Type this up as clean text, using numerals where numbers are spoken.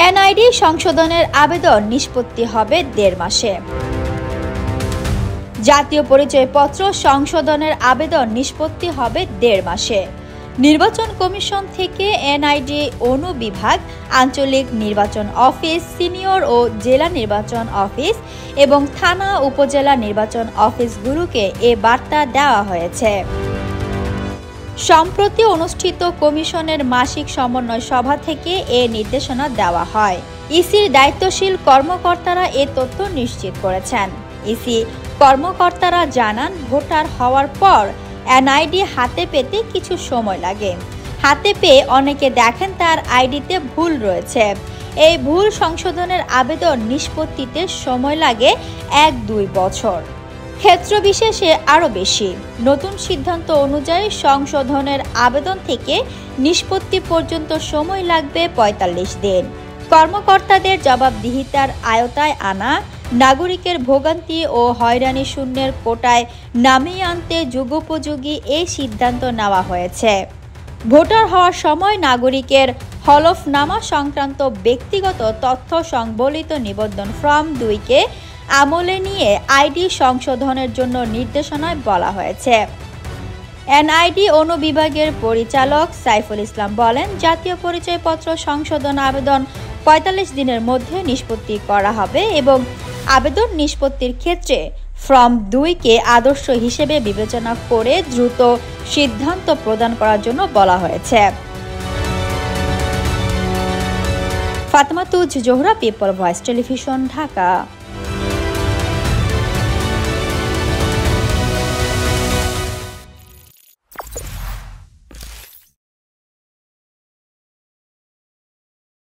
NID সংশোধনের আবেদন নিষ্পত্তি হবে 1.5 মাসে। জাতীয় পরিচয়পত্র সংশোধনের আবেদন নিষ্পত্তি হবে 1.5 মাসে। নির্বাচন কমিশন থেকে এনআইডি অনুবিভাগ, আঞ্চলিক নির্বাচন অফিস, সিনিয়র ও জেলা নির্বাচন অফিস এবং থানা উপজেলা নির্বাচন অফিসগুলোকে এ বার্তা দেওয়া হয়েছে। সম্প্রতি অনুষ্ঠিত কমিশনের মাসিক সমন্বয় সভা থেকে এ নির্দেশনা দেওয়া হয়। ইসির দায়িত্বশীল কর্মকর্তারা এ তথ্য নিশ্চিত করেছেন। ইসি কর্মকর্তারা জানান, ভোটার হওয়ার পর এনআইডি হাতে পেতে কিছু সময় লাগে। হাতে পেয়ে অনেকে দেখেন তার আইডিতে ভুল রয়েছে। এই ভুল সংশোধনের আবেদন নিষ্পত্তিতে সময় লাগে 1-2 বছর, ক্ষেত্র বিশেষে আরও বেশি। নতুন সিদ্ধান্ত অনুযায়ী সংশোধনের আবেদন থেকে নিষ্পত্তি পর্যন্ত সময় লাগবে 45 দিন। কর্মকর্তাদের জবাবদিহিতার আওতায় আনা, নাগরিকের ভোগান্তি ও হয়রানি শূন্যের কোটায় নামিয়ে আনতে যুগোপযোগী এই সিদ্ধান্ত নেওয়া হয়েছে। ভোটার হওয়ার সময় নাগরিকের হলফনামা সংক্রান্ত ব্যক্তিগত তথ্য সংবলিত নিবন্ধন ফর্ম 2কে আমলে নিয়ে আইডি সংশোধনের জন্য নির্দেশনায় বলা হয়েছে। এনআইডি অনুবিভাগের পরিচালক সাইফুল ইসলাম বলেন, জাতীয় পরিচয়পত্র সংশোধন আবেদন 45 দিনের মধ্যে নিষ্পত্তি করা হবে এবং আবেদন নিষ্পত্তির ক্ষেত্রে ফর্ম 2কে আদর্শ হিসেবে বিবেচনা করে দ্রুত সিদ্ধান্ত প্রদান করার জন্য বলা হয়েছে। Fatema Tuz Zohra, people voice television, Dhaka.